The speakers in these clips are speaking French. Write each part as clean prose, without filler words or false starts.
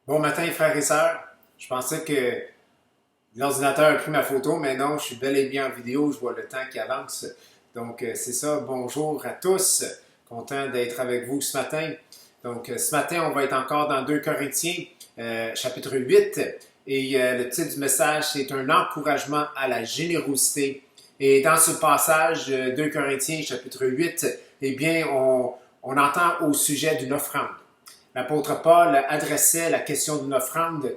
Bon matin, frères et sœurs. Je pensais que l'ordinateur a pris ma photo, mais non, je suis bel et bien en vidéo. Je vois le temps qui avance. Donc, c'est ça. Bonjour à tous. Content d'être avec vous ce matin. Donc, ce matin, on va être encore dans 2 Corinthiens, chapitre 8. Et le titre du message, c'est un encouragement à la générosité. Et dans ce passage, 2 Corinthiens, chapitre 8, eh bien, on entend au sujet d'une offrande. L'apôtre Paul adressait la question d'une offrande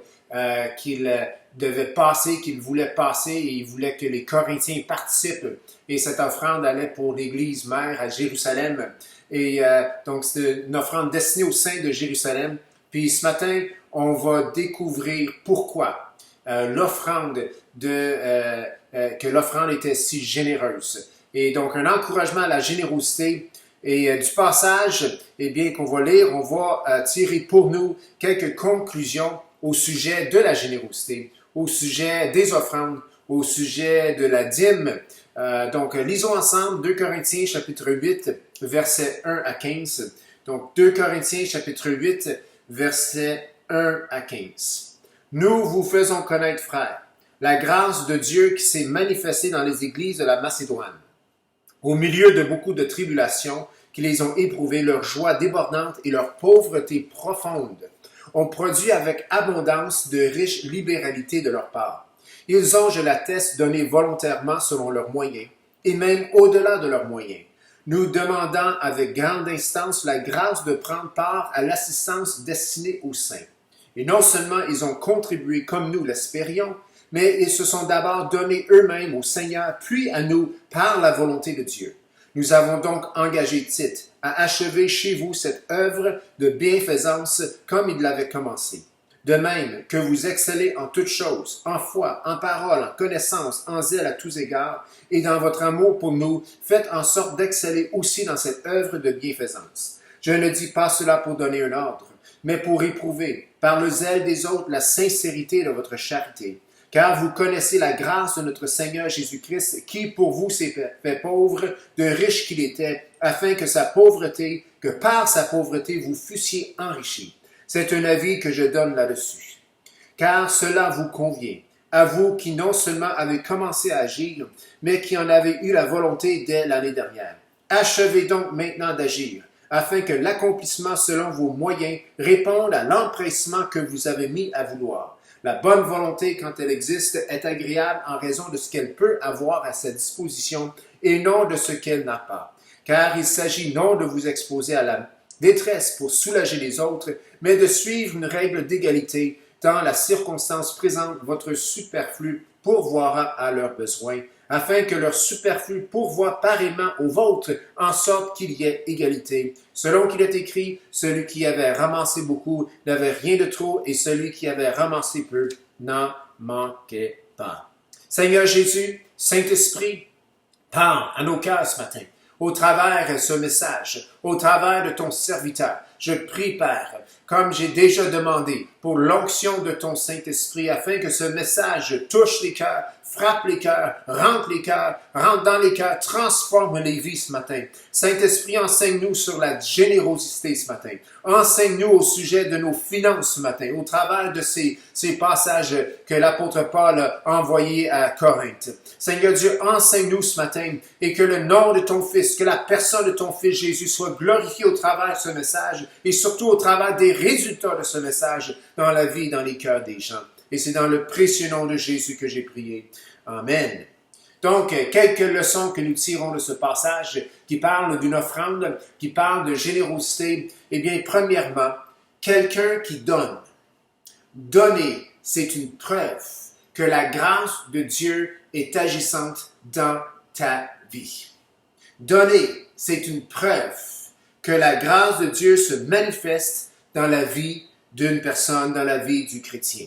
qu'il devait passer, qu'il voulait passer, et il voulait que les Corinthiens participent. Et cette offrande allait pour l'Église mère à Jérusalem. Et donc, c'est une offrande destinée au sein de Jérusalem. Puis ce matin, on va découvrir pourquoi que l'offrande était si généreuse. Et donc, un encouragement à la générosité. Et du passage, eh bien, qu'on va lire, on va tirer pour nous quelques conclusions au sujet de la générosité, au sujet des offrandes, au sujet de la dîme. Donc, lisons ensemble 2 Corinthiens chapitre 8, versets 1 à 15. Donc, 2 Corinthiens chapitre 8, versets 1 à 15. Nous vous faisons connaître, frères, la grâce de Dieu qui s'est manifestée dans les églises de la Macédoine. Au milieu de beaucoup de tribulations qui les ont éprouvées, leur joie débordante et leur pauvreté profonde ont produit avec abondance de riches libéralités de leur part. Ils ont, je l'atteste, donné volontairement selon leurs moyens, et même au-delà de leurs moyens, nous demandant avec grande instance la grâce de prendre part à l'assistance destinée aux saints. Et non seulement ils ont contribué comme nous l'espérions, mais ils se sont d'abord donnés eux-mêmes au Seigneur, puis à nous par la volonté de Dieu. Nous avons donc engagé Tite à achever chez vous cette œuvre de bienfaisance comme il l'avait commencé. De même que vous excellez en toutes choses, en foi, en parole, en connaissance, en zèle à tous égards, et dans votre amour pour nous, faites en sorte d'exceller aussi dans cette œuvre de bienfaisance. Je ne dis pas cela pour donner un ordre, mais pour éprouver, par le zèle des autres, la sincérité de votre charité. Car vous connaissez la grâce de notre Seigneur Jésus-Christ, qui pour vous s'est fait pauvre, de riche qu'il était, afin que par sa pauvreté vous fussiez enrichis. C'est un avis que je donne là-dessus. Car cela vous convient, à vous qui non seulement avez commencé à agir, mais qui en avez eu la volonté dès l'année dernière. Achevez donc maintenant d'agir, afin que l'accomplissement selon vos moyens réponde à l'empressement que vous avez mis à vouloir. La bonne volonté, quand elle existe, est agréable en raison de ce qu'elle peut avoir à sa disposition et non de ce qu'elle n'a pas. Car il s'agit non de vous exposer à la détresse pour soulager les autres, mais de suivre une règle d'égalité, dans la circonstance présente, votre superflu pourvoira à leurs besoins, afin que leur superflu pourvoie pareillement au vôtre, en sorte qu'il y ait égalité. Selon qu'il est écrit, celui qui avait ramassé beaucoup n'avait rien de trop, et celui qui avait ramassé peu n'en manquait pas. Seigneur Jésus, Saint-Esprit, parle à nos cœurs ce matin, au travers de ce message, au travers de ton serviteur. Je prie, Père, comme j'ai déjà demandé, pour l'onction de ton Saint-Esprit, afin que ce message touche les cœurs, frappe les cœurs, rentre dans les cœurs, transforme les vies ce matin. Saint-Esprit, enseigne-nous sur la générosité ce matin. Enseigne-nous au sujet de nos finances ce matin, au travers de ces passages que l'apôtre Paul a envoyés à Corinthe. Seigneur Dieu, enseigne-nous ce matin et que le nom de ton Fils, que la personne de ton Fils Jésus soit glorifiée au travers de ce message et surtout au travers des résultats de ce message dans la vie, dans les cœurs des gens. Et c'est dans le précieux nom de Jésus que j'ai prié. Amen. Donc, quelques leçons que nous tirons de ce passage qui parle d'une offrande, qui parle de générosité. Eh bien, premièrement, quelqu'un qui donne. Donner, c'est une preuve que la grâce de Dieu est agissante dans ta vie. Donner, c'est une preuve que la grâce de Dieu se manifeste dans la vie d'une personne, dans la vie du chrétien.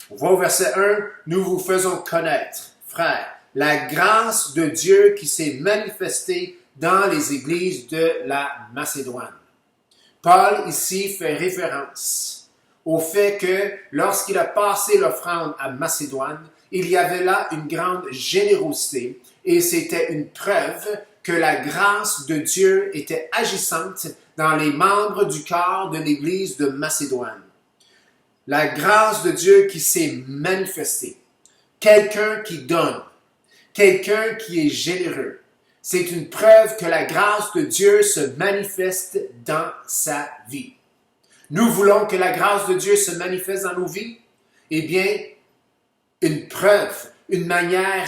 On va au verset 1, nous vous faisons connaître, frères, la grâce de Dieu qui s'est manifestée dans les églises de la Macédoine. Paul ici fait référence au fait que lorsqu'il a passé l'offrande à Macédoine, il y avait là une grande générosité et c'était une preuve que la grâce de Dieu était agissante dans les membres du corps de l'Église de Macédoine. la grâce de Dieu qui s'est manifestée. Quelqu'un qui donne, quelqu'un qui est généreux. C'est une preuve que la grâce de Dieu se manifeste dans sa vie. Nous voulons que la grâce de Dieu se manifeste dans nos vies. Eh bien, une preuve, une manière,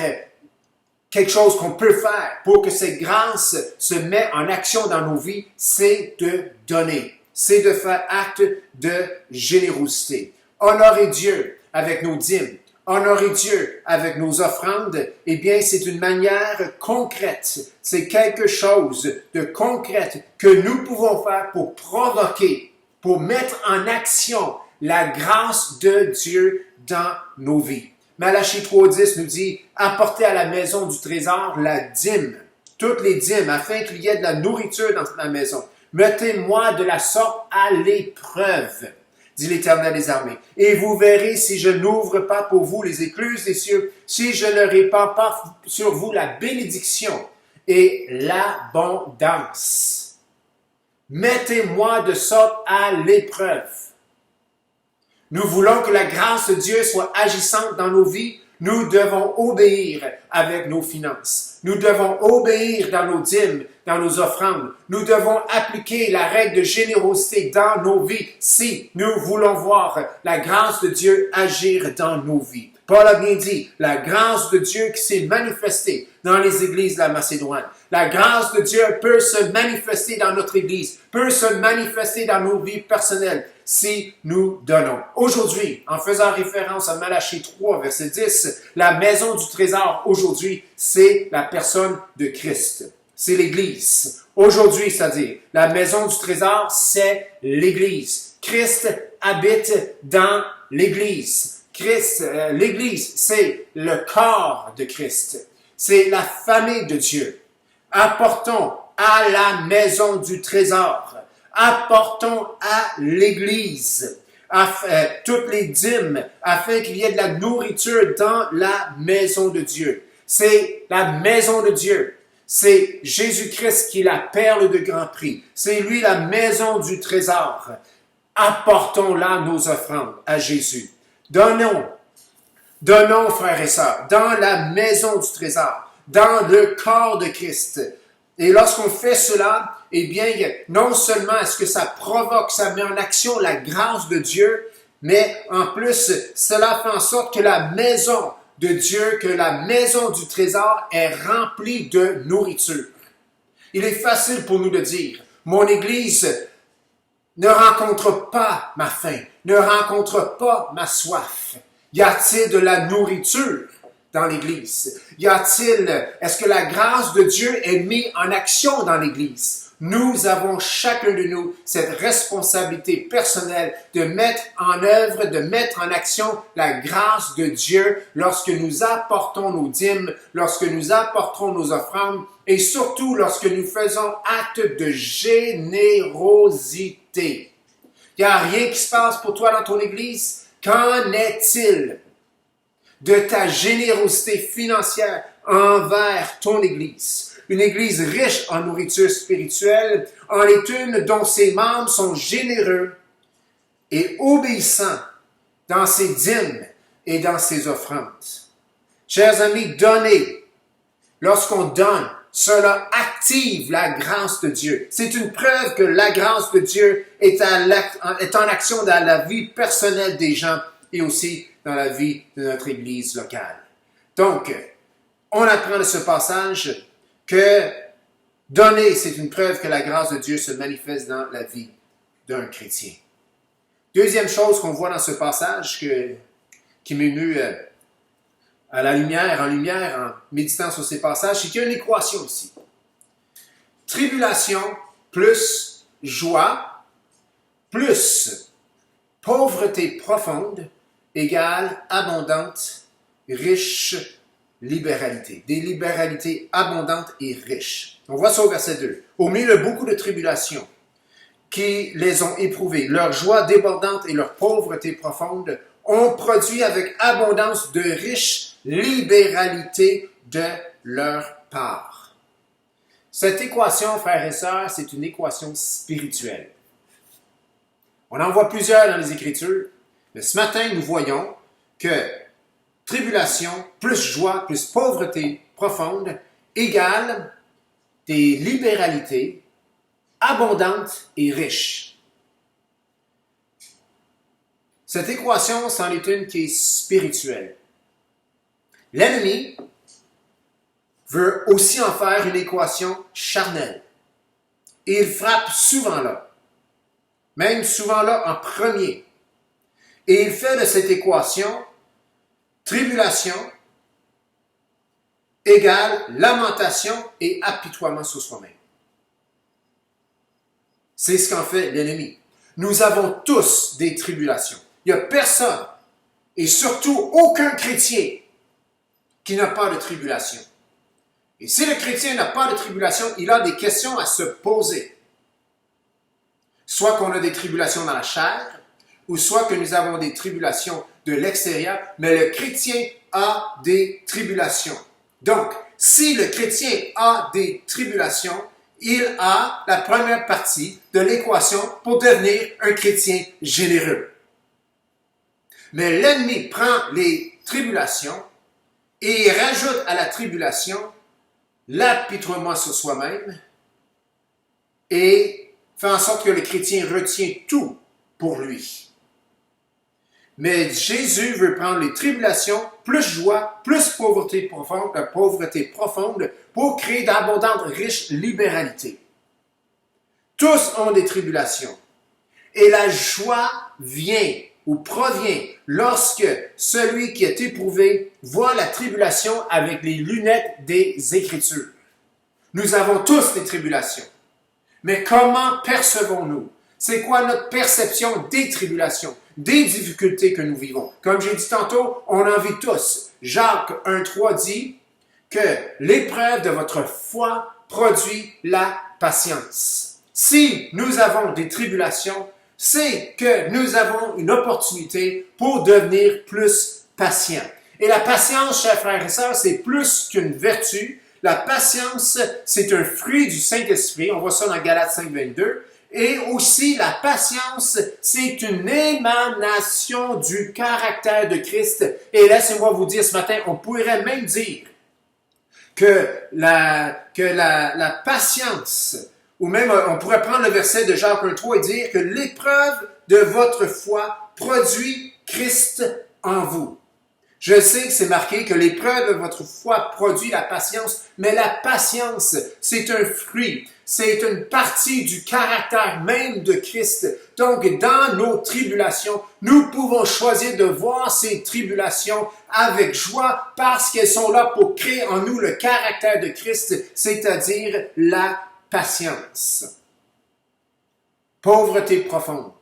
quelque chose qu'on peut faire pour que cette grâce se mette en action dans nos vies, c'est de donner. C'est de faire acte de générosité. Honorer Dieu avec nos dîmes. Honorer Dieu avec nos offrandes, eh bien, c'est une manière concrète. C'est quelque chose de concret que nous pouvons faire pour provoquer, pour mettre en action la grâce de Dieu dans nos vies. Malachie 3.10 nous dit « Apportez à la maison du trésor la dîme, toutes les dîmes, afin qu'il y ait de la nourriture dans la maison. Mettez-moi de la sorte à l'épreuve, dit l'Éternel des armées. Et vous verrez si je n'ouvre pas pour vous les écluses des cieux, si je ne répands pas sur vous la bénédiction et l'abondance. Mettez-moi de sorte à l'épreuve. » Nous voulons que la grâce de Dieu soit agissante dans nos vies. Nous devons obéir avec nos finances. Nous devons obéir dans nos dîmes, dans nos offrandes. Nous devons appliquer la règle de générosité dans nos vies si nous voulons voir la grâce de Dieu agir dans nos vies. Paul a bien dit, la grâce de Dieu qui s'est manifestée dans les églises de la Macédoine. La grâce de Dieu peut se manifester dans notre église, peut se manifester dans nos vies personnelles si nous donnons. Aujourd'hui, en faisant référence à Malachie 3, verset 10, la maison du trésor aujourd'hui, c'est la personne de Christ. C'est l'Église. Aujourd'hui, c'est-à-dire, la maison du trésor, c'est l'Église. Christ habite dans l'Église. L'Église, c'est le corps de Christ. C'est la famille de Dieu. Apportons à la maison du trésor. Apportons à l'Église toutes les dîmes afin qu'il y ait de la nourriture dans la maison de Dieu. C'est la maison de Dieu. C'est Jésus-Christ qui est la perle de grand prix. C'est lui la maison du trésor. Apportons là nos offrandes à Jésus. Donnons, frères et sœurs, dans la maison du trésor, dans le corps de Christ. Et lorsqu'on fait cela, eh bien, non seulement est-ce que ça provoque, ça met en action la grâce de Dieu, mais en plus, cela fait en sorte que la maison de Dieu, que la maison du trésor est remplie de nourriture. Il est facile pour nous de dire, mon Église ne rencontre pas ma faim, ne rencontre pas ma soif. Y a-t-il de la nourriture dans l'Église? Est-ce que la grâce de Dieu est mise en action dans l'Église? Nous avons chacun de nous cette responsabilité personnelle de mettre en œuvre, de mettre en action la grâce de Dieu lorsque nous apportons nos dîmes, lorsque nous apportons nos offrandes et surtout lorsque nous faisons acte de générosité. Il n'y a rien qui se passe pour toi dans ton Église? Qu'en est-il de ta générosité financière envers ton Église? Une Église riche en nourriture spirituelle en est une dont ses membres sont généreux et obéissants dans ses dîmes et dans ses offrandes. Chers amis, donnez. Lorsqu'on donne, cela active la grâce de Dieu. C'est une preuve que la grâce de Dieu est en action dans la vie personnelle des gens et aussi dans la vie de notre Église locale. Donc, on apprend de ce passage que donner, c'est une preuve que la grâce de Dieu se manifeste dans la vie d'un chrétien. Deuxième chose qu'on voit dans ce passage qui m'est venu en méditant sur ces passages, c'est qu'il y a une équation ici. Tribulation plus joie plus pauvreté profonde égale abondante, riche libéralité. Des libéralités abondantes et riches. On voit ça au verset 2. Au milieu de beaucoup de tribulations qui les ont éprouvées, leur joie débordante et leur pauvreté profonde ont produit avec abondance de riches libéralités de leur part. Cette équation, frères et sœurs, c'est une équation spirituelle. On en voit plusieurs dans les Écritures, Mais ce matin, nous voyons que tribulation plus joie plus pauvreté profonde égale des libéralités abondantes et riches. Cette équation, c'en est une qui est spirituelle. L'ennemi veut aussi en faire une équation charnelle. Et il frappe souvent là. Même souvent là en premier. Et il fait de cette équation tribulation égale lamentation et apitoiement sur soi-même. C'est ce qu'en fait l'ennemi. Nous avons tous des tribulations. Il n'y a personne, et surtout aucun chrétien, qui n'a pas de tribulation. Et si le chrétien n'a pas de tribulation, il a des questions à se poser. Soit qu'on a des tribulations dans la chair, ou soit que nous avons des tribulations de l'extérieur, mais le chrétien a des tribulations. Donc, si le chrétien a des tribulations, il a la première partie de l'équation pour devenir un chrétien généreux. Mais l'ennemi prend les tribulations et rajoute à la tribulation l'apitoiement sur soi-même et fait en sorte que le chrétien retient tout pour lui. Mais Jésus veut prendre les tribulations, plus joie, plus pauvreté profonde pour créer d'abondantes, riches libéralités. Tous ont des tribulations. Et la joie vient ou provient lorsque celui qui est éprouvé voit la tribulation avec les lunettes des Écritures. Nous avons tous des tribulations. Mais comment percevons-nous? C'est quoi notre perception des tribulations, des difficultés que nous vivons? Comme j'ai dit tantôt, on en vit tous. Jacques 1,3 dit que l'épreuve de votre foi produit la patience. Si nous avons des tribulations, c'est que nous avons une opportunité pour devenir plus patients. Et la patience, chers frères et sœurs, c'est plus qu'une vertu. La patience, c'est un fruit du Saint-Esprit. On voit ça dans Galates 5,22. Et aussi, la patience, c'est une émanation du caractère de Christ. Et laissez-moi vous dire ce matin, on pourrait même dire que la patience, ou même on pourrait prendre le verset de Jacques 1,3 et dire que l'épreuve de votre foi produit Christ en vous. Je sais que c'est marqué que l'épreuve de votre foi produit la patience, mais la patience, c'est un fruit, c'est une partie du caractère même de Christ. Donc, dans nos tribulations, nous pouvons choisir de voir ces tribulations avec joie parce qu'elles sont là pour créer en nous le caractère de Christ, c'est-à-dire la patience. Pauvreté profonde.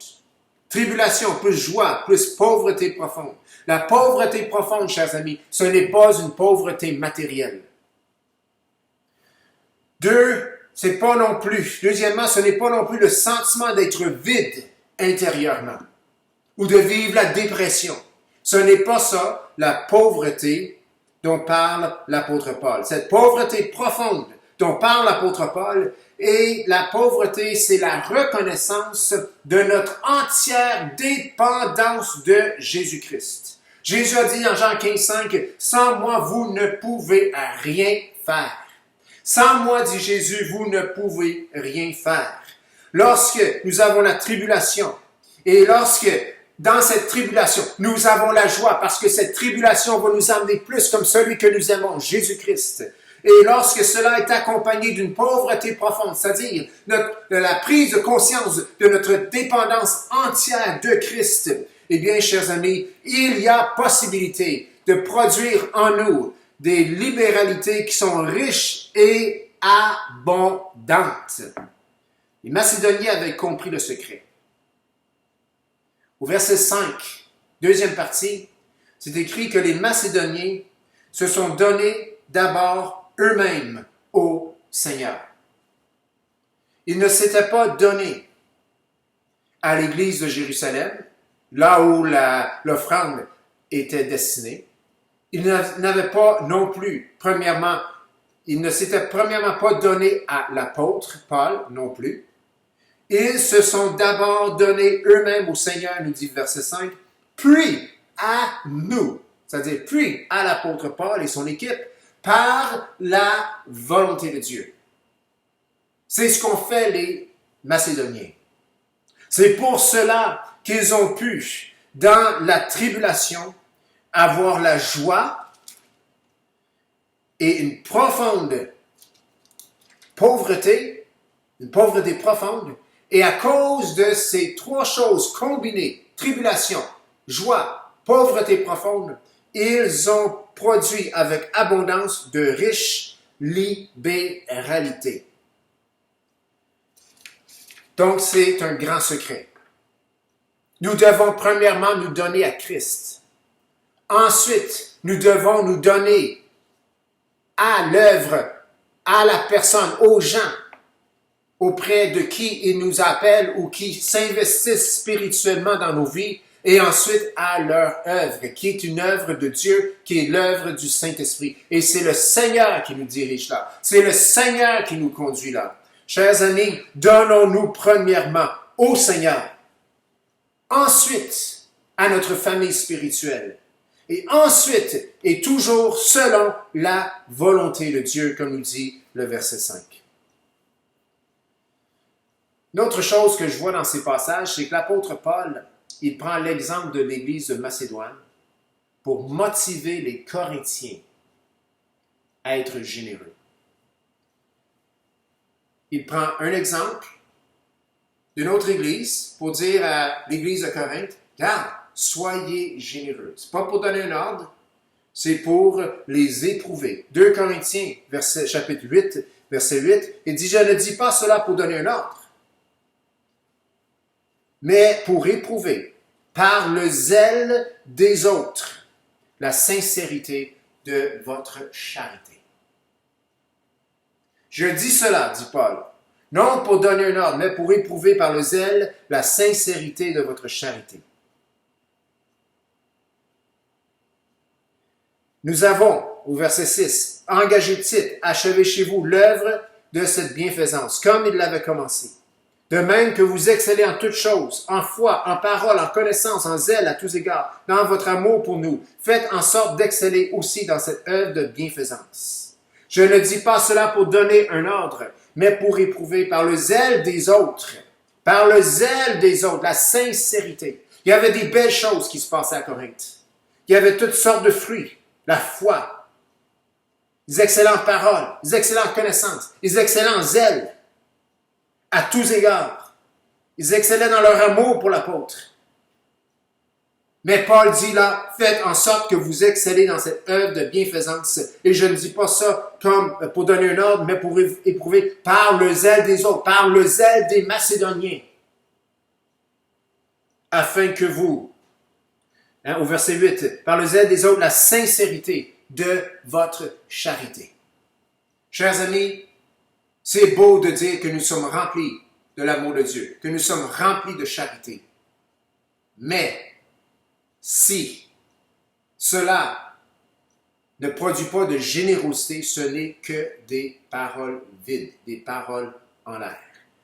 Tribulation plus joie, plus pauvreté profonde. La pauvreté profonde, chers amis, ce n'est pas une pauvreté matérielle. Deuxièmement, ce n'est pas non plus le sentiment d'être vide intérieurement ou de vivre la dépression. Ce n'est pas ça, la pauvreté dont parle l'apôtre Paul. Cette pauvreté profonde dont parle l'apôtre Paul, et la pauvreté, c'est la reconnaissance de notre entière dépendance de Jésus-Christ. Jésus a dit en Jean 15,5, « Sans moi, vous ne pouvez rien faire. » Sans moi, dit Jésus, vous ne pouvez rien faire. Lorsque nous avons la tribulation, et lorsque dans cette tribulation, nous avons la joie, parce que cette tribulation va nous amener plus comme celui que nous aimons, Jésus-Christ. Et lorsque cela est accompagné d'une pauvreté profonde, c'est-à-dire la prise de conscience de notre dépendance entière de Christ, eh bien, chers amis, il y a possibilité de produire en nous des libéralités qui sont riches et abondantes. Les Macédoniens avaient compris le secret. Au verset 5, deuxième partie, c'est écrit que les Macédoniens se sont donnés d'abord eux-mêmes au Seigneur. Ils ne s'étaient pas donnés à l'Église de Jérusalem, là où l'offrande était destinée. Ils n'avaient pas non plus, ils ne s'étaient premièrement pas donnés à l'apôtre Paul non plus. Ils se sont d'abord donnés eux-mêmes au Seigneur, nous dit le verset 5, puis à nous, c'est-à-dire puis à l'apôtre Paul et son équipe, par la volonté de Dieu. C'est ce qu'ont fait les Macédoniens. C'est pour cela qu'ils ont pu, dans la tribulation, avoir la joie et une profonde pauvreté, une pauvreté profonde, et à cause de ces trois choses combinées, tribulation, joie, pauvreté profonde, ils ont produit avec abondance de riches libéralités. Donc, c'est un grand secret. Nous devons premièrement nous donner à Christ. Ensuite, nous devons nous donner à l'œuvre, à la personne, aux gens auprès de qui il nous appelle ou qui s'investissent spirituellement dans nos vies, et ensuite à leur œuvre, qui est une œuvre de Dieu, qui est l'œuvre du Saint-Esprit. Et c'est le Seigneur qui nous dirige là. C'est le Seigneur qui nous conduit là. Chers amis, donnons-nous premièrement au Seigneur, ensuite à notre famille spirituelle, et ensuite, et toujours selon la volonté de Dieu, comme nous dit le verset 5. Une autre chose que je vois dans ces passages, c'est que l'apôtre Paul, il prend l'exemple de l'Église de Macédoine pour motiver les Corinthiens à être généreux. Il prend un exemple d'une autre Église pour dire à l'Église de Corinthe, regarde, soyez généreux. Ce n'est pas pour donner un ordre, c'est pour les éprouver. 2 Corinthiens, chapitre 8, verset 8, il dit, je ne dis pas cela pour donner un ordre, mais pour éprouver par le zèle des autres la sincérité de votre charité. Je dis cela, dit Paul, non pour donner un ordre, mais pour éprouver par le zèle la sincérité de votre charité. Nous avons, au verset 6, engagé Tite, achevez chez vous l'œuvre de cette bienfaisance, comme il l'avait commencé. De même que vous excellez en toutes choses, en foi, en parole, en connaissance, en zèle à tous égards, dans votre amour pour nous, faites en sorte d'exceller aussi dans cette œuvre de bienfaisance. Je ne dis pas cela pour donner un ordre, mais pour éprouver par le zèle des autres, la sincérité. Il y avait des belles choses qui se passaient à Corinthe. Il y avait toutes sortes de fruits, la foi, les excellentes paroles, les excellentes connaissances, les excellents zèles. À tous égards. Ils excellaient dans leur amour pour l'apôtre. Mais Paul dit là, faites en sorte que vous excellez dans cette œuvre de bienfaisance. Et je ne dis pas ça comme pour donner un ordre, mais pour éprouver par le zèle des autres, par le zèle des Macédoniens. Afin que vous, au verset 8, par le zèle des autres, la sincérité de votre charité. Chers amis, c'est beau de dire que nous sommes remplis de l'amour de Dieu, que nous sommes remplis de charité. Mais si cela ne produit pas de générosité, ce n'est que des paroles vides, des paroles en l'air.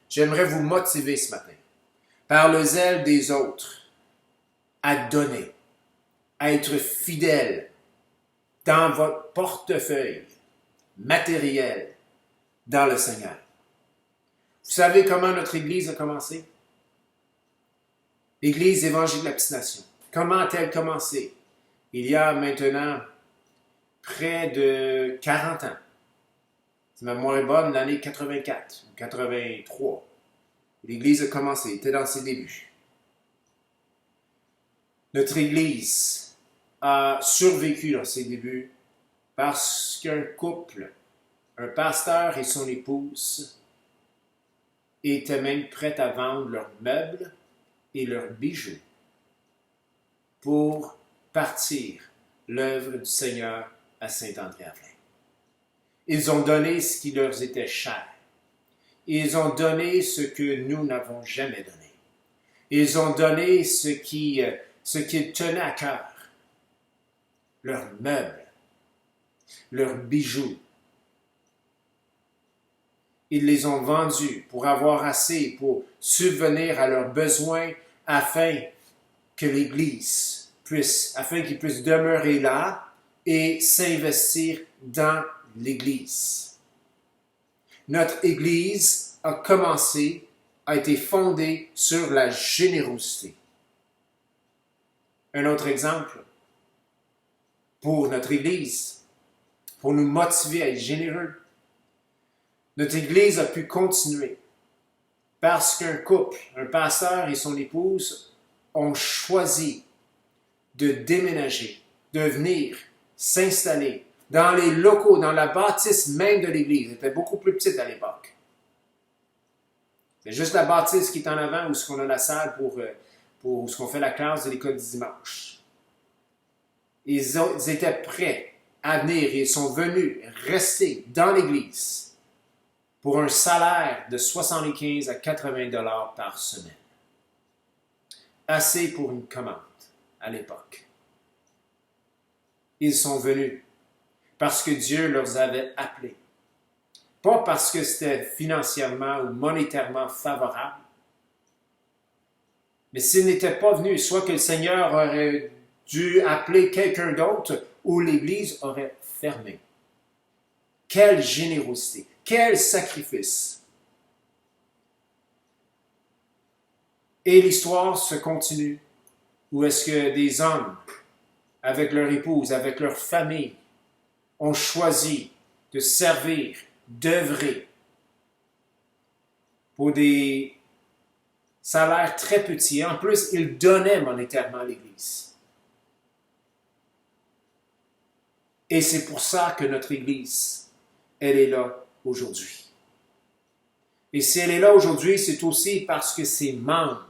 J'aimerais vous motiver ce matin, par le zèle des autres, à donner, à être fidèle dans votre portefeuille matériel, dans le Seigneur. Vous savez comment notre Église a commencé? L'Église Évangile de la Petite Nation. Comment a-t-elle commencé? Il y a maintenant près de 40 ans. C'est ma mémoire bonne, l'année 84 ou 83. L'Église a commencé, était dans ses débuts. Notre Église a survécu dans ses débuts parce qu'un couple, un pasteur et son épouse, étaient même prêts à vendre leurs meubles et leurs bijoux pour partir l'œuvre du Seigneur à Saint-André-Avelin. Ils ont donné ce qui leur était cher. Ils ont donné ce que nous n'avons jamais donné. Ils ont donné ce qu'ils tenaient à cœur. Leurs meubles, leurs bijoux. Ils les ont vendus pour avoir assez, pour subvenir à leurs besoins afin que l'Église afin qu'ils puissent demeurer là et s'investir dans l'Église. Notre Église a été fondée sur la générosité. Un autre exemple pour notre Église, pour nous motiver à être généreux. Notre Église a pu continuer parce qu'un couple, un pasteur et son épouse, ont choisi de déménager, de venir s'installer dans les locaux, dans la bâtisse même de l'Église. Elle était beaucoup plus petite à l'époque. C'est juste la bâtisse qui est en avant où on a la salle pour ce qu'on fait la classe de l'école du dimanche. Ils étaient prêts à venir et ils sont venus rester dans l'Église pour un salaire de 75 à 80 $ par semaine. Assez pour une commande à l'époque. Ils sont venus parce que Dieu leur avait appelés. Pas parce que c'était financièrement ou monétairement favorable. Mais s'ils n'étaient pas venus, soit que le Seigneur aurait dû appeler quelqu'un d'autre ou l'Église aurait fermé. Quelle générosité! Quel sacrifice! Et l'histoire se continue. Où est-ce que des hommes, avec leur épouse, avec leur famille, ont choisi de servir, d'œuvrer pour des salaires très petits. En plus, ils donnaient monétairement à l'Église. Et c'est pour ça que notre Église, elle est là aujourd'hui. Et si elle est là aujourd'hui, c'est aussi parce que ses membres,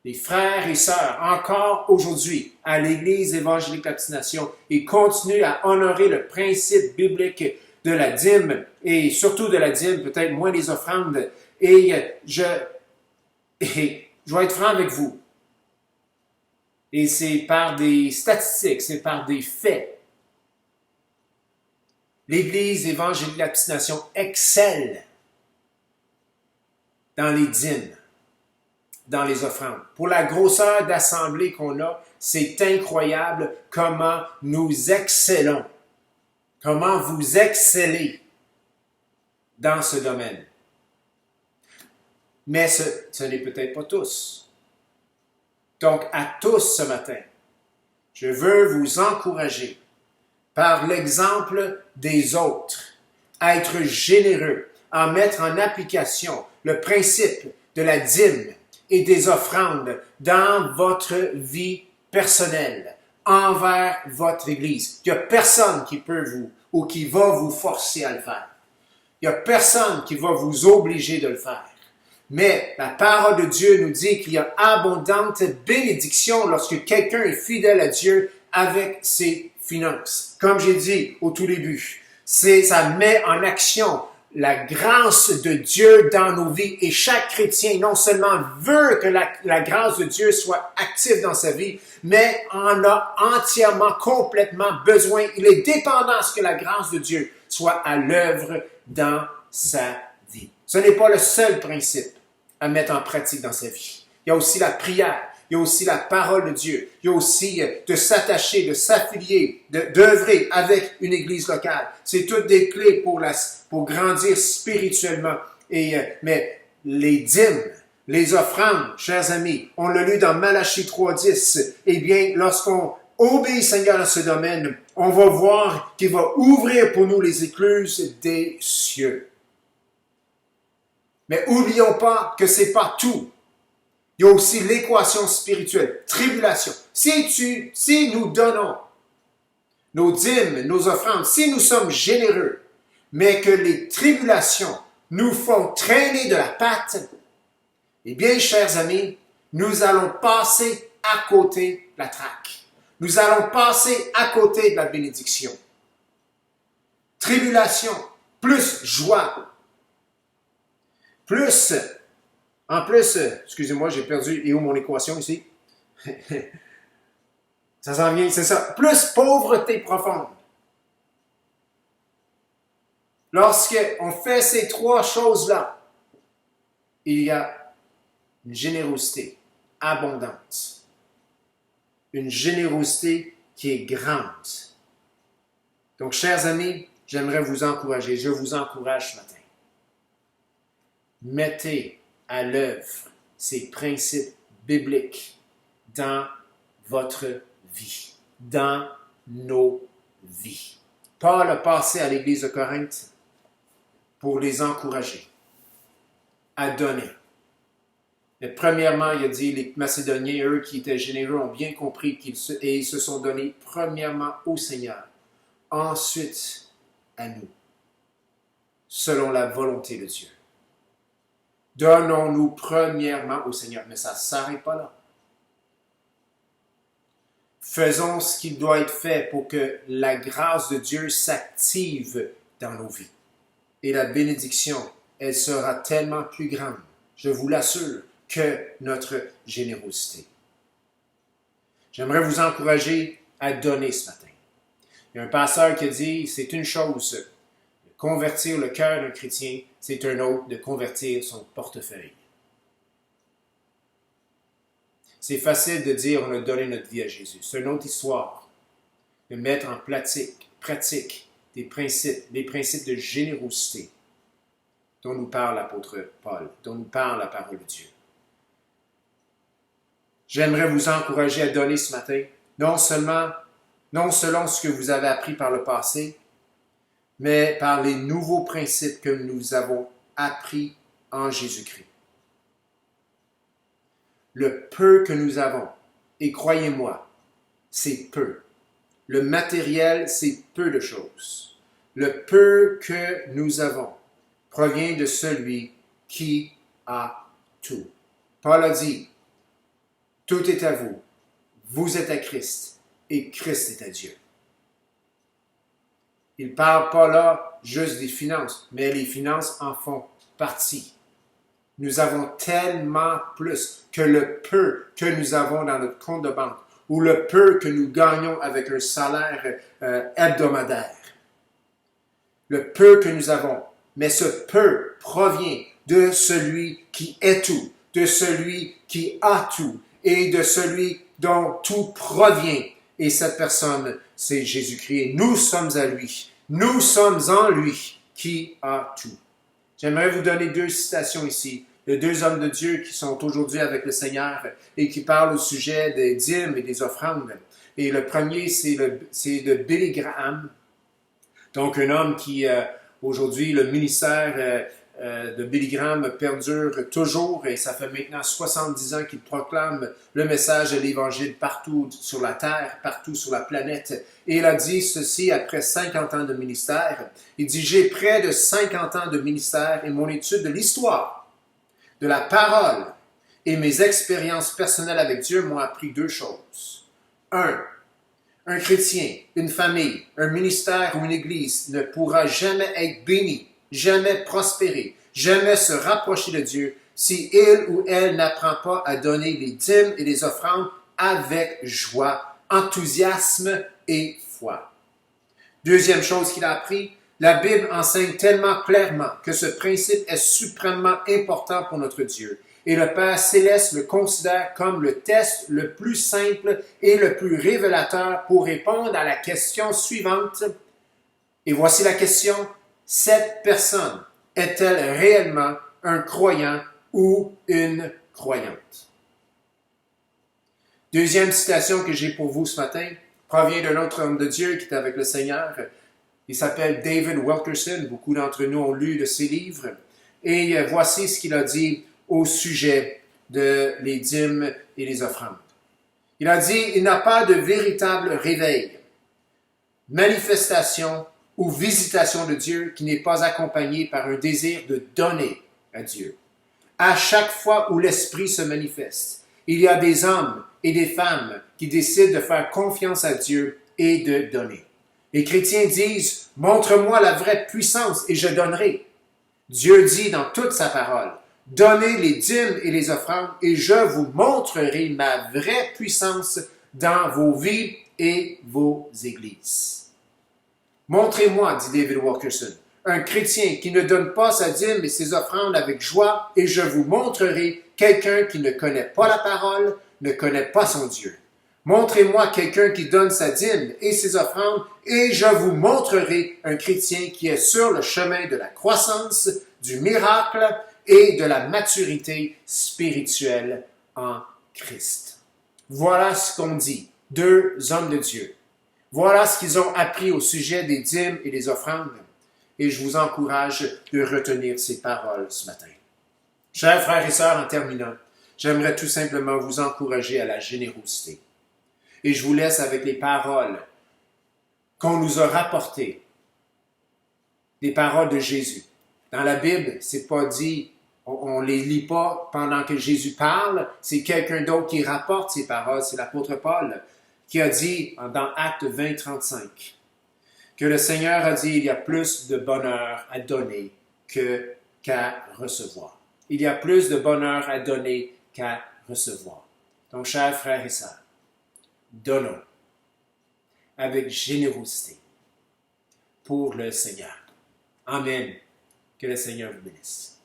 les frères et sœurs, encore aujourd'hui, à l'Église évangélique Baptiste-Nation, ils continuent à honorer le principe biblique de la dîme, et surtout de la dîme, peut-être moins les offrandes. Et je vais être franc avec vous. Et c'est par des statistiques, c'est par des faits. L'Église évangélique Baptiste-Nation excelle dans les dîmes, dans les offrandes. Pour la grosseur d'assemblée qu'on a, c'est incroyable comment nous excellons, comment vous excellez dans ce domaine. Mais ce n'est peut-être pas tous. Donc, à tous ce matin, je veux vous encourager par l'exemple des autres à être généreux, à mettre en application le principe de la dîme et des offrandes dans votre vie personnelle, envers votre Église. Il n'y a personne qui peut vous ou qui va vous forcer à le faire. Il n'y a personne qui va vous obliger de le faire. Mais la parole de Dieu nous dit qu'il y a abondante bénédiction lorsque quelqu'un est fidèle à Dieu avec ses finances. Comme j'ai dit au tout début, ça met en action la grâce de Dieu dans nos vies. Et chaque chrétien non seulement veut que la grâce de Dieu soit active dans sa vie, mais en a entièrement, complètement besoin. Il est dépendant à ce que la grâce de Dieu soit à l'œuvre dans sa vie. Ce n'est pas le seul principe à mettre en pratique dans sa vie. Il y a aussi la prière, il y a aussi la parole de Dieu, il y a aussi de s'attacher, de s'affilier, d'œuvrer avec une église locale. C'est toutes des clés pour grandir spirituellement. Mais les dîmes, les offrandes, chers amis, on l'a lu dans Malachie 3:10, eh bien, lorsqu'on obéit Seigneur dans ce domaine, on va voir qu'il va ouvrir pour nous les écluses des cieux. Mais n'oublions pas que c'est pas tout. Il y a aussi l'équation spirituelle, tribulation. Si nous donnons nos dîmes, nos offrandes, si nous sommes généreux, mais que les tribulations nous font traîner de la patte, eh bien, chers amis, nous allons passer à côté de la traque. Nous allons passer à côté de la bénédiction. Tribulation, plus joie, plus, en plus, excusez-moi, j'ai perdu, et où mon équation ici? Ça s'en vient, c'est ça. Plus pauvreté profonde. Lorsqu'on fait ces trois choses-là, il y a une générosité abondante. une générosité qui est grande. Donc, chers amis, j'aimerais vous encourager, je vous encourage ce matin. Mettez à l'œuvre ces principes bibliques dans votre vie, dans nos vies. Paul a passé à l'Église de Corinthe pour les encourager à donner. Mais premièrement, il a dit, les Macédoniens, eux qui étaient généreux, ont bien compris et ils se sont donnés premièrement au Seigneur, ensuite à nous, selon la volonté de Dieu. Donnons-nous premièrement au Seigneur, mais ça ne s'arrête pas là. Faisons ce qui doit être fait pour que la grâce de Dieu s'active dans nos vies. Et la bénédiction, elle sera tellement plus grande, je vous l'assure, que notre générosité. J'aimerais vous encourager à donner ce matin. Il y a un pasteur qui a dit, c'est une chose, de convertir le cœur d'un chrétien, c'est un autre de convertir son portefeuille. C'est facile de dire on a donné notre vie à Jésus. C'est une autre histoire de mettre en pratique des principes de générosité dont nous parle l'apôtre Paul, dont nous parle la parole de Dieu. J'aimerais vous encourager à donner ce matin, non selon ce que vous avez appris par le passé, mais par les nouveaux principes que nous avons appris en Jésus-Christ. Le peu que nous avons, et croyez-moi, c'est peu. Le matériel, c'est peu de choses. Le peu que nous avons provient de celui qui a tout. Paul a dit, tout est à vous, vous êtes à Christ, et Christ est à Dieu. Il ne parle pas là juste des finances, mais les finances en font partie. Nous avons tellement plus que le peu que nous avons dans notre compte de banque ou le peu que nous gagnons avec un salaire hebdomadaire. Le peu que nous avons, mais ce peu provient de celui qui est tout, de celui qui a tout et de celui dont tout provient. Et cette personne, c'est Jésus-Christ. Et nous sommes à lui. Nous sommes en lui qui a tout. J'aimerais vous donner deux citations ici de deux hommes de Dieu qui sont aujourd'hui avec le Seigneur et qui parlent au sujet des dîmes et des offrandes. Et le premier, c'est de Billy Graham. Donc, un homme qui, aujourd'hui, le ministère de Billy Graham perdure toujours et ça fait maintenant 70 ans qu'il proclame le message de l'Évangile partout sur la terre, partout sur la planète. Et il a dit ceci après 50 ans de ministère. Il dit, j'ai près de 50 ans de ministère et mon étude de l'histoire, de la parole et mes expériences personnelles avec Dieu m'ont appris deux choses. Un chrétien, une famille, un ministère ou une église ne pourra jamais être béni, jamais prospérer, jamais se rapprocher de Dieu si il ou elle n'apprend pas à donner les dîmes et les offrandes avec joie, enthousiasme et foi. Deuxième chose qu'il a appris, la Bible enseigne tellement clairement que ce principe est suprêmement important pour notre Dieu. Et le Père Céleste le considère comme le test le plus simple et le plus révélateur pour répondre à la question suivante. Et voici la question, cette personne est-elle réellement un croyant ou une croyante? Deuxième citation que j'ai pour vous ce matin provient d'un autre homme de Dieu qui est avec le Seigneur. Il s'appelle David Wilkerson. Beaucoup d'entre nous ont lu de ses livres. Et voici ce qu'il a dit au sujet de les dîmes et les offrandes. Il a dit, il n'y a pas de véritable réveil, manifestation ou visitation de Dieu qui n'est pas accompagnée par un désir de donner à Dieu. À chaque fois où l'Esprit se manifeste, il y a des hommes et des femmes qui décident de faire confiance à Dieu et de donner. Les chrétiens disent, montre-moi la vraie puissance et je donnerai. Dieu dit dans toute sa parole, donnez les dîmes et les offrandes et je vous montrerai ma vraie puissance dans vos vies et vos églises. Montrez-moi, dit David Wilkerson, un chrétien qui ne donne pas sa dîme et ses offrandes avec joie et je vous montrerai quelqu'un qui ne connaît pas la parole, ne connaît pas son Dieu. Montrez-moi quelqu'un qui donne sa dîme et ses offrandes, et je vous montrerai un chrétien qui est sur le chemin de la croissance, du miracle et de la maturité spirituelle en Christ. Voilà ce qu'ont dit deux hommes de Dieu. Voilà ce qu'ils ont appris au sujet des dîmes et des offrandes. Et je vous encourage de retenir ces paroles ce matin. Chers frères et sœurs, en terminant, j'aimerais tout simplement vous encourager à la générosité. Et je vous laisse avec les paroles qu'on nous a rapportées, les paroles de Jésus. Dans la Bible, c'est pas dit, on les lit pas pendant que Jésus parle, c'est quelqu'un d'autre qui rapporte ces paroles, c'est l'apôtre Paul qui a dit dans Actes 20, 35, que le Seigneur a dit, il y a plus de bonheur à donner qu'à recevoir. Il y a plus de bonheur à donner qu'à recevoir. Donc, chers frères et sœurs, donnons avec générosité pour le Seigneur. Amen. Que le Seigneur vous bénisse.